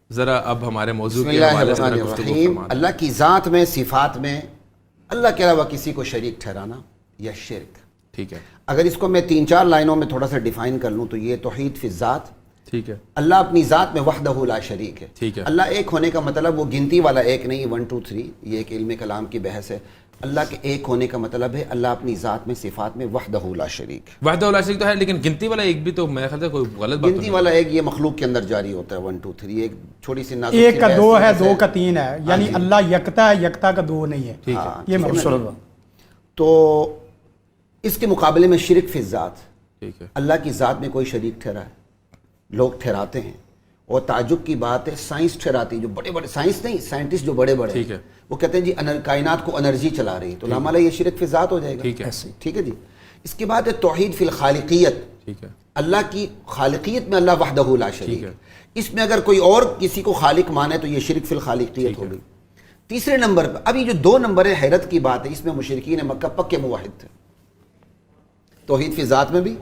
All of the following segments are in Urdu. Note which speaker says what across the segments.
Speaker 1: ذرا اب ہمارے موضوع
Speaker 2: بسم
Speaker 1: کے
Speaker 2: اللہ
Speaker 1: حوالے سے
Speaker 2: الرحمن
Speaker 1: ذرا گفتگو
Speaker 2: الرحیم.
Speaker 1: فرما دیں.
Speaker 2: اللہ کی ذات میں، صفات میں اللہ کے علاوہ کسی کو شریک ٹھہرانا یا شرک.
Speaker 1: ٹھیک ہے.
Speaker 2: اگر اس کو میں 3-4 لائنوں میں تھوڑا سا ڈیفائن کر لوں تو یہ توحید فی الذات.
Speaker 1: ٹھیک ہے.
Speaker 2: اللہ اپنی ذات میں وحدہ لا شریک ہے.
Speaker 1: ٹھیک ہے.
Speaker 2: اللہ ایک ہونے کا مطلب وہ گنتی والا ایک نہیں 1 2 3، یہ ایک علم کلام کی بحث ہے. اللہ کے ایک ہونے کا مطلب ہے اللہ اپنی ذات میں، صفات میں وحدہ لا شریک.
Speaker 1: وحدہ لا شریک تو ہے، لیکن گنتی والا ایک بھی تو میرے خیال سے کوئی غلط بات
Speaker 2: گنتی والا ایک یہ مخلوق کے اندر جاری ہوتا ہے 1 2 3، ایک چھوٹی سی نازک
Speaker 3: ایک کا
Speaker 2: سی
Speaker 3: 2
Speaker 2: بحث
Speaker 3: ہے،
Speaker 2: جیسے
Speaker 3: 2 کا 3 ہے، یعنی اللہ یکتا ہے، یکتا کا 2 نہیں ہے.
Speaker 1: ٹھیک ہے.
Speaker 3: یہ مقصود.
Speaker 2: تو اس کے مقابلے میں شرک فی الذات،
Speaker 1: ٹھیک ہے.
Speaker 2: اللہ کی ذات میں کوئی شریک ٹھہرا ہے. لوگ ٹھہراتے ہیں اور تعجب کی بات ہے سائنس ٹھہراتی ہے، جو بڑے بڑے سائنس نہیں، سائنٹسٹ جو بڑے بڑے
Speaker 1: ٹھیک ہے.
Speaker 2: وہ کہتے ہیں جی کائنات کو انرجی چلا رہی ہے، تو لامالہ یہ شرک فی الذات ہو جائے گا.
Speaker 1: ٹھیک ہے.
Speaker 2: ٹھیک ہے جی. اس کے بعد ہے توحید فی الخالقیت.
Speaker 1: ٹھیک ہے.
Speaker 2: اللہ کی خالقیت میں اللہ وحدہ لا شریک ہے. اس میں اگر کوئی اور کسی کو خالق مانے تو یہ شرک فی الخالقیت ہو گئی. تیسرے نمبر پہ ابھی جو 2 نمبر ہے، حیرت کی بات ہے، اس میں مشرکین مکہ پکے موحد تھے. توحید فی ذات میں بھی،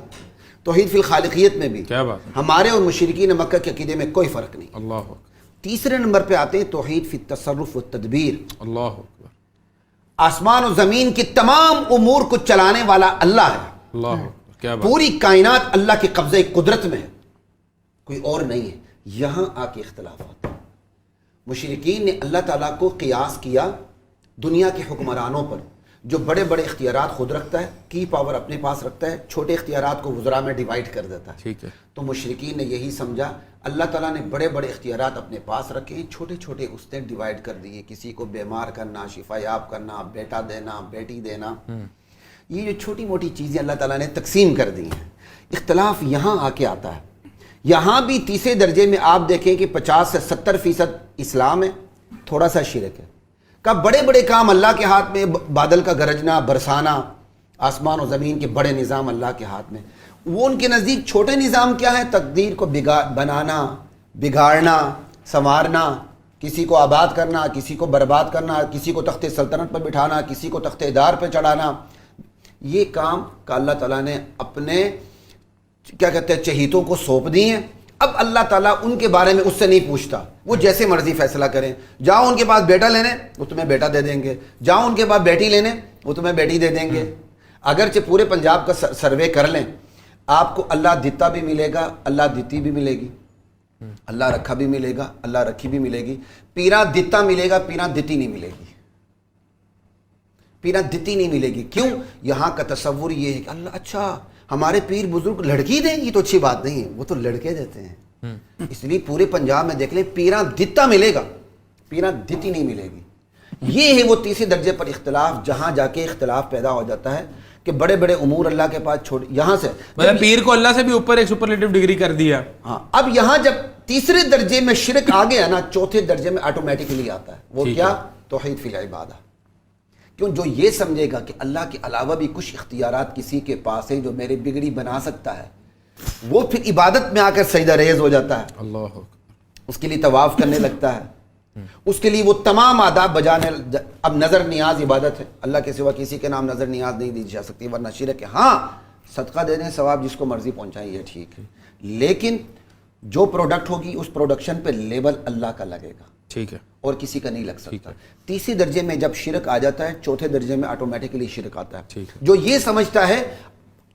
Speaker 2: توحید فی الخالقیت میں بھی.
Speaker 1: کیا بات ہے.
Speaker 2: ہمارے اور مشرکین مکہ کے عقیدے میں کوئی فرق نہیں.
Speaker 1: اللہ اکبر.
Speaker 2: تیسرے نمبر پہ آتے ہیں توحید فی التصرف والتدبیر.
Speaker 1: اللہ اکبر.
Speaker 2: آسمان و زمین کی تمام امور کو چلانے والا اللہ ہے.
Speaker 1: اللہ اکبر. کیا بات.
Speaker 2: پوری کائنات اللہ کے قبضے قدرت میں ہے، کوئی اور نہیں ہے. یہاں آ کے اختلافات. مشرکین نے اللہ تعالیٰ کو قیاس کیا دنیا کے حکمرانوں پر، جو بڑے بڑے اختیارات خود رکھتا ہے، کی پاور اپنے پاس رکھتا ہے، چھوٹے اختیارات کو وزراء میں ڈیوائیڈ کر دیتا ہے.
Speaker 1: ٹھیک ہے.
Speaker 2: تو مشرکین نے یہی سمجھا اللہ تعالیٰ نے بڑے بڑے اختیارات اپنے پاس رکھے ہیں، چھوٹے چھوٹے اس نے ڈیوائیڈ کر دیے. کسی کو بیمار کرنا، شفا یاب کرنا، بیٹا دینا، بیٹی دینا، یہ جو چھوٹی موٹی چیزیں اللہ تعالیٰ نے تقسیم کر دی ہیں. اختلاف یہاں آ کے آتا ہے. یہاں بھی تیسرے درجے میں آپ دیکھیں کہ 50 سے 70% اسلام ہے، تھوڑا سا شرک ہے. کا بڑے بڑے کام اللہ کے ہاتھ میں، بادل کا گرجنا، برسانا، آسمان و زمین کے بڑے نظام اللہ کے ہاتھ میں. وہ ان کے نزدیک چھوٹے نظام کیا ہے؟ تقدیر کو بنانا، بگاڑنا، سنوارنا، کسی کو آباد کرنا، کسی کو برباد کرنا، کسی کو تخت سلطنت پر بٹھانا، کسی کو تخت دار پہ چڑھانا. یہ کام کا اللہ تعالیٰ نے اپنے کیا کہتے ہیں چہیتوں کو سونپ دی ہیں. اب اللہ تعالیٰ ان کے بارے میں اس سے نہیں پوچھتا، وہ جیسے مرضی فیصلہ کریں. جاؤ ان کے پاس بیٹا لینے، وہ تمہیں بیٹا دے دیں گے. جاؤ ان کے پاس بیٹی لینے، وہ تمہیں بیٹی دے دیں گے. اگرچہ پورے پنجاب کا سروے کر لیں، آپ کو اللہ دیتا بھی ملے گا، اللہ دیتی بھی ملے گی، اللہ رکھا بھی ملے گا، اللہ رکھی بھی ملے گی. پیرا دیتا ملے گا، پیرا دیتی نہیں ملے گی. پیرا دیتی نہیں ملے گی. کیوں؟ یہاں کا تصور یہ ہے کہ اللہ اچھا ہمارے پیر بزرگ لڑکی دیں، یہ تو اچھی بات نہیں ہے، وہ تو لڑکے دیتے ہیں. اس لیے پورے پنجاب میں دیکھ لیں پیرا دیتا ملے گا، پیرا دیتی نہیں ملے گی. یہ ہے وہ تیسرے درجے پر اختلاف، جہاں جا کے اختلاف پیدا ہو جاتا ہے کہ بڑے بڑے امور اللہ کے پاس چھوڑ. یہاں سے
Speaker 1: مطلب پیر کو اللہ سے بھی اوپر ایک سپرلیٹو ڈگری کر دیا.
Speaker 2: ہاں. اب یہاں جب تیسرے درجے میں شرک آ گیا نا، چوتھے درجے میں آٹومیٹکلی آتا ہے. وہ کیا؟ توحید فی العبادہ. کیوں؟ جو یہ سمجھے گا کہ اللہ کے علاوہ بھی کچھ اختیارات کسی کے پاس ہیں جو میرے بگڑی بنا سکتا ہے، وہ پھر عبادت میں آ کر سجدہ ریز ہو جاتا ہے.
Speaker 1: اللہ اکبر.
Speaker 2: اس کے لیے طواف کرنے لگتا ہے، اس کے لیے وہ تمام آداب بجانے. اب نظر نیاز عبادت ہے، اللہ کے سوا کسی کے نام نظر نیاز نہیں دی جا سکتی، ورنہ شرک ہے. ہاں صدقہ دے دیں، ثواب جس کو مرضی پہنچائیں، یہ ٹھیک ہے، لیکن جو پروڈکٹ ہوگی اس پروڈکشن پہ لیبل اللہ کا لگے گا.
Speaker 1: ٹھیک ہے.
Speaker 2: اور کسی کا نہیں لگ سکتا. تیسرے درجے میں جب شرک آ جاتا ہے، چوتھے درجے میں آٹومیٹکلی شرک آتا ہے. جو یہ سمجھتا ہے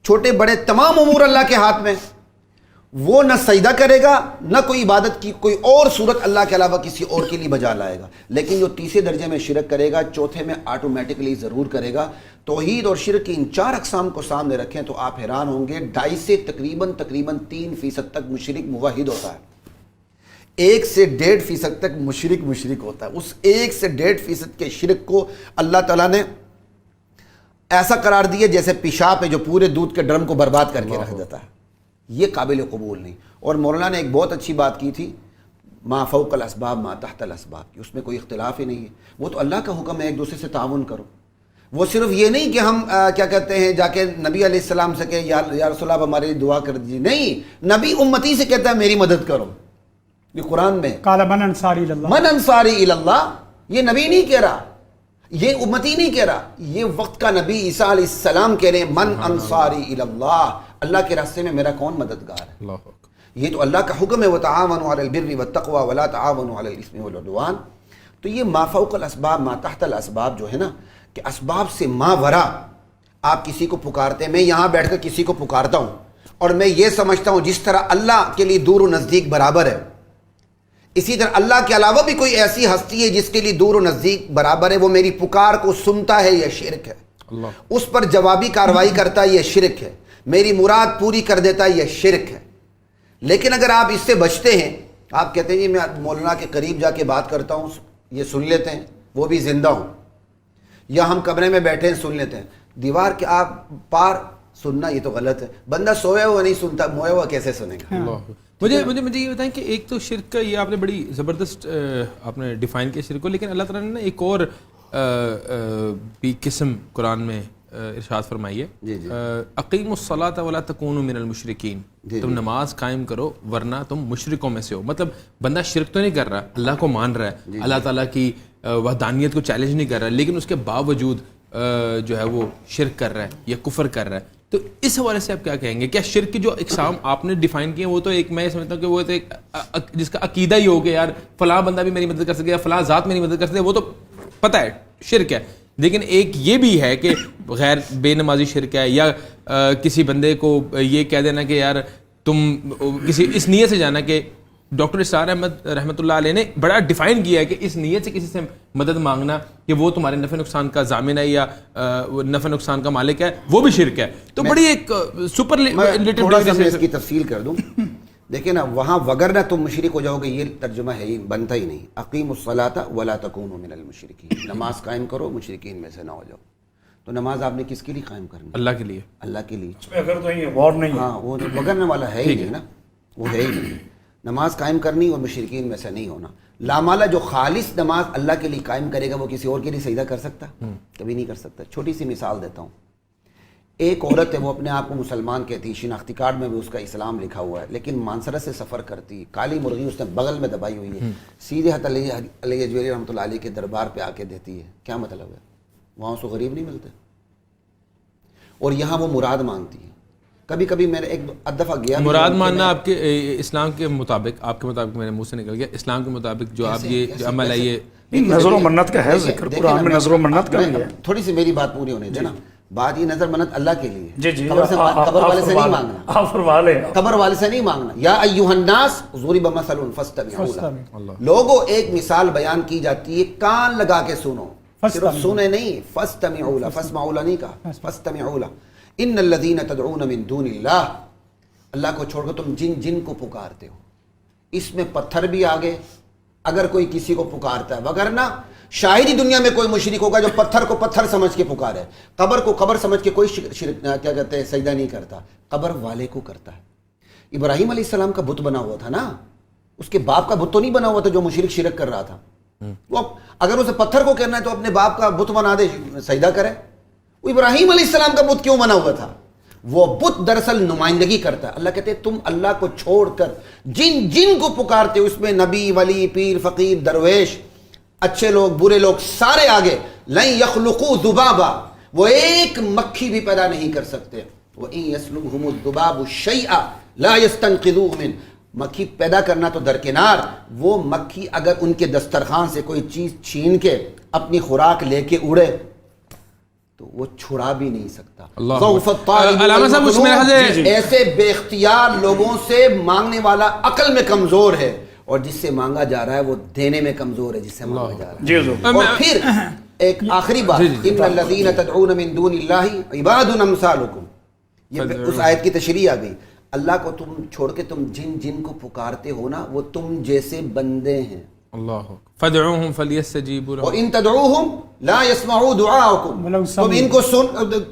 Speaker 2: چھوٹے بڑے تمام امور اللہ کے ہاتھ میں، وہ نہ سجدہ کرے گا، نہ کوئی عبادت کی کوئی اور صورت اللہ کے علاوہ کسی اور کے لیے بجا لائے گا. لیکن جو تیسرے درجے میں شرک کرے گا، چوتھے میں آٹومیٹکلی ضرور کرے گا. توحید اور شرک کی ان 4 اقسام کو سامنے رکھیں تو آپ حیران ہوں گے. 2.5 سے تقریباً 3% تک مشرک موحد ہوتا ہے. 1 سے 1.5% تک مشرک ہوتا ہے. اس 1 سے 1.5% کے شرک کو اللہ تعالیٰ نے ایسا قرار دیا جیسے پیشاب ہے جو پورے دودھ کے ڈرم کو برباد کر کے رکھ دیتا ہے. یہ قابل قبول نہیں. اور مولانا نے ایک بہت اچھی بات کی تھی، ما فوق الاسباب ما تحت الاسباب، کہ اس میں کوئی اختلاف ہی نہیں ہے. وہ تو اللہ کا حکم ہے ایک دوسرے سے تعاون کرو. وہ صرف یہ نہیں کہ ہم کیا کہتے ہیں جا کے نبی علیہ السلام سے کہ یا رسول اللہ ہماری دعا کر دیجیے. نہیں، نبی امتی سے کہتا ہے میری مدد کرو. یہ قرآن میں
Speaker 3: قال من انصاری اللہ،
Speaker 2: من انصاری اللہ، یہ نبی نہیں کہہ رہا، یہ امتی نہیں کہہ رہا، یہ وقت کا نبی عیسیٰ علیہ السلام کہہ رہے ہیں من انصاری اللہ، اللہ کے راستے میں میرا کون مددگار ہے. یہ تو اللہ کا حکم ہے وتعاونوا علی البر والتقوی ولا تعاونوا علی الاثم والعدوان. تو یہ ما فوق الاسباب ما تحت الاسباب جو ہے نا کہ اسباب سے ما ورا آپ کسی کو پکارتے ہیں. میں یہاں بیٹھ کر کسی کو پکارتا ہوں اور میں یہ سمجھتا ہوں جس طرح اللہ کے لیے دور و نزدیک برابر ہے, اسی طرح اللہ کے علاوہ بھی کوئی ایسی ہستی ہے جس کے لیے دور و نزدیک برابر ہے, وہ میری پکار کو سنتا ہے, یہ شرک ہے. اس پر جوابی کارروائی کرتا ہے, یہ شرک ہے. میری مراد پوری کر دیتا ہے, یہ شرک ہے. لیکن اگر آپ اس سے بچتے ہیں, آپ کہتے ہیں جی میں مولانا کے قریب جا کے بات کرتا ہوں, یہ سن لیتے ہیں, وہ بھی زندہ ہوں, یا ہم کمرے میں بیٹھے ہیں سن لیتے ہیں, دیوار کے آپ پار سننا یہ تو غلط ہے. بندہ سویا ہوا نہیں سنتا, مویا ہوا کیسے سنے گا؟
Speaker 1: مجھے یہ بتائیں کہ ایک تو شرک کا یہ آپ نے بڑی زبردست آپ نے ڈیفائن کیا شرک کو, لیکن اللہ تعالیٰ نے نا ایک اور بھی قسم قرآن میں ارشاد فرمائی ہے, اقیموا الصلاۃ ولا تکونوا من المشرکین, تم نماز قائم کرو ورنہ تم مشرکوں میں سے ہو. مطلب بندہ شرک تو نہیں کر رہا, اللہ کو مان رہا ہے, اللہ تعالیٰ کی وحدانیت کو چیلنج نہیں کر رہا, لیکن اس کے باوجود جو ہے وہ شرک کر رہا ہے یا کفر کر رہا ہے. تو اس حوالے سے آپ کیا کہیں گے؟ کیا شرک کی جو اقسام آپ نے ڈیفائن کیے ہیں وہ تو ایک میں سمجھتا ہوں کہ وہ تو ایک جس کا عقیدہ ہی ہو کہ یار فلاں بندہ بھی میری مدد کر سکے یا فلاں ذات میری مدد کر سکے, وہ تو پتہ ہے شرک ہے. لیکن ایک یہ بھی ہے کہ غیر بے نمازی شرک ہے, یا کسی بندے کو یہ کہہ دینا کہ یار تم کسی اس نیت سے جانا کہ ڈاکٹر اسرار احمد رحمۃ اللہ علیہ نے بڑا ڈیفائن کیا ہے کہ اس نیت سے کسی سے مدد مانگنا کہ وہ تمہارے نفع نقصان کا ضامن ہے یا نفع نقصان کا مالک ہے, وہ بھی شرک ہے. تو بڑی ایک سپرلیٹو
Speaker 2: تھوڑا سا میں اس کی تفصیل کر دوں. دیکھیں نا, وہاں وگرنہ تم مشرک ہو جاؤ گے, یہ ترجمہ ہے, بنتا ہی نہیں. اقیموا الصلاۃ ولا تکونوا من المشرکین, نماز قائم کرو مشرکین میں سے نہ ہو جاؤ. تو نماز آپ نے کس کے لیے قائم کرنی؟ اللہ کے لیے. اللہ کے لیے.
Speaker 4: اگر تو یہ وار نہیں,
Speaker 2: ہاں وہ وگرنہ والا ہے ہی نہیں نا, وہ ہے ہی نہیں. نماز قائم کرنی اور مشرکین میں سے نہیں ہونا. لامالا جو خالص نماز اللہ کے لیے قائم کرے گا وہ کسی اور کے لیے سجدہ کر سکتا؟ کبھی نہیں کر سکتا. چھوٹی سی مثال دیتا ہوں. ایک عورت ہے, وہ اپنے آپ کو مسلمان کہتی ہے, شناختی کارڈ میں بھی اس کا اسلام لکھا ہوا ہے, لیکن مانسرہ سے سفر کرتی, کالی مرغی اس نے بغل میں دبائی ہوئی ہے, سیدھے ہاتھ علی اجویری رحمۃ اللہ علیہ کے دربار پہ آ کے دیتی ہے. کیا مطلب ہے؟ وہاں اس کو غریب نہیں ملتے, اور یہاں وہ مراد مانگتی ہے. کبھی کبھی میں نے ایک دفعہ گیا,
Speaker 1: مراد ماننا آپ کے اسلام کے مطابق, آپ کے مطابق میرے منہ سے نکل گیا, اسلام کے مطابق جو آپ یہ عمل ہے یہ
Speaker 4: نظر و منت کا ہے ذکر قرآن میں, نظر و منت کا ہے.
Speaker 2: تھوڑی سی میری بات پوری ہونے دے نا. بات یہ نظر منت اللہ کے لیے,
Speaker 4: جی جی,
Speaker 2: قبر والے سے نہیں مانگنا,
Speaker 4: آپ فرما لیں,
Speaker 2: قبر والے سے نہیں مانگنا. یا ایھا الناس ضرب مثل فاستمعوا لہ, لوگوں ایک مثال بیان کی جاتی ہے, کان لگا کے سنو, صرف سنے نہیں, فاستمعوا لہ, فاسمعوا لہ نہیں کہا, فاستمعوا لہ. ان الذین تدعون من دون اللہ, اللہ کو چھوڑ کر تم جن کو پکارتے ہو. اس میں پتھر بھی آگے اگر کوئی کسی کو پکارتا ہے, وگرنہ شاید ہی دنیا میں کوئی مشرک ہوگا جو پتھر کو پتھر سمجھ کے پکارے, قبر کو قبر سمجھ کے کوئی شرک کیا کہتے ہیں سجدہ نہیں کرتا, قبر والے کو کرتا ہے. ابراہیم علیہ السلام کا بت بنا ہوا تھا نا, اس کے باپ کا بت تو نہیں بنا ہوا تھا جو مشرک شرک کر رہا تھا. وہ اگر اسے پتھر کو کہنا ہے تو اپنے باپ کا بت بنا دے, سجدہ کرے. ابراہیم علیہ السلام کا بت کیوں بنا ہوا تھا؟ وہ بت دراصل نمائندگی کرتا ہے. اللہ کہتے ہیں تم اللہ کو چھوڑ کر جن کو پکارتے ہو, اس میں نبی, ولی, پیر, فقیر, درویش, اچھے لوگ, برے لوگ, سارے آگے. لن یخلقوا ذبابا, وہ ایک مکھی بھی پیدا نہیں کر سکتے. وَإِن يَسْلُبْهُمُ الذُّبَابُ شَيْئًا لَا يَسْتَنْقِذُوهُ مِنْهُ, مکھی پیدا کرنا تو درکنار, وہ مکھی اگر ان کے دسترخوان سے کوئی چیز چھین کے اپنی خوراک لے کے اڑے تو وہ چھڑا بھی نہیں سکتا.
Speaker 1: علامہ صاحب اس میں
Speaker 2: ایسے بے اختیار لوگوں سے مانگنے والا عقل میں کمزور ہے, اور جس سے مانگا جا رہا ہے وہ دینے میں کمزور ہے جس سے مانگا جا رہا ہے. اور پھر ایک آخری بات, ان الذین تدعون من دون اللہ عباد امثالکم, یہ اس آیت کی تشریح آ گئی. اللہ کو تم چھوڑ کے تم جن کو پکارتے ہو نا, وہ تم جیسے بندے ہیں.
Speaker 1: اللہ فدعوہم فلیستجیبوا لکم
Speaker 2: وَإِن تدعوہم لا يسمعوا دعاءکم, تم ان کو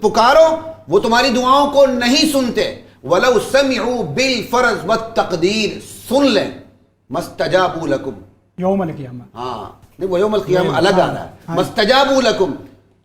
Speaker 2: پکارو وہ تمہاری دعاؤں کو نہیں سنتے. وَلَوْ سَمِعُوا بِالْفَرْضِ وَالتَّقْدِيرِ, سن لیں. مَسْتَجَابُوا لَكُمْ,
Speaker 3: یوم القیامہ,
Speaker 2: ہاں نہیں وہ یوم القیامہ الگ آ رہا ہے. مَسْتَجَابُوا لَكُمْ,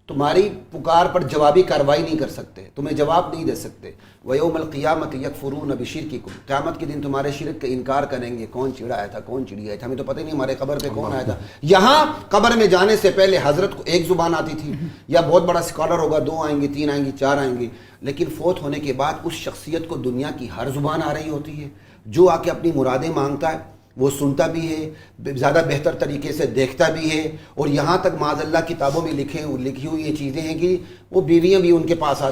Speaker 2: تمہاری پکار پر جوابی کارروائی نہیں کر سکتے, تمہیں جواب نہیں دے سکتے. وَيَوْمَ الْقِيَامَةِ يَكْفُرُونَ بِشِرْكِكُمْ, قیامت کے دن تمہارے شرک کا انکار کریں گے. کون چڑا آیا تھا, کون چڑی آیا تھا, ہمیں تو پتہ ہی نہیں ہمارے قبر پہ کون آیا تھا. یہاں قبر میں جانے سے پہلے حضرت کو ایک زبان آتی تھی, یا بہت بڑا اسکالر ہوگا 2 آئیں گی, 3 آئیں گی, 4 آئیں گی, لیکن فوت ہونے کے بعد اس شخصیت کو دنیا کی ہر زبان آ رہی ہوتی ہے. جو آ کے اپنی مرادیں مانگتا ہے وہ سنتا بھی ہے، زیادہ بہتر طریقے سے دیکھتا بھی ہے، اور یہاں تک معاذ اللہ کتابوں میں لکھی ہوئی یہ چیزیں ہیں کہ وہ بیویاں بھی ان کے پاس آتی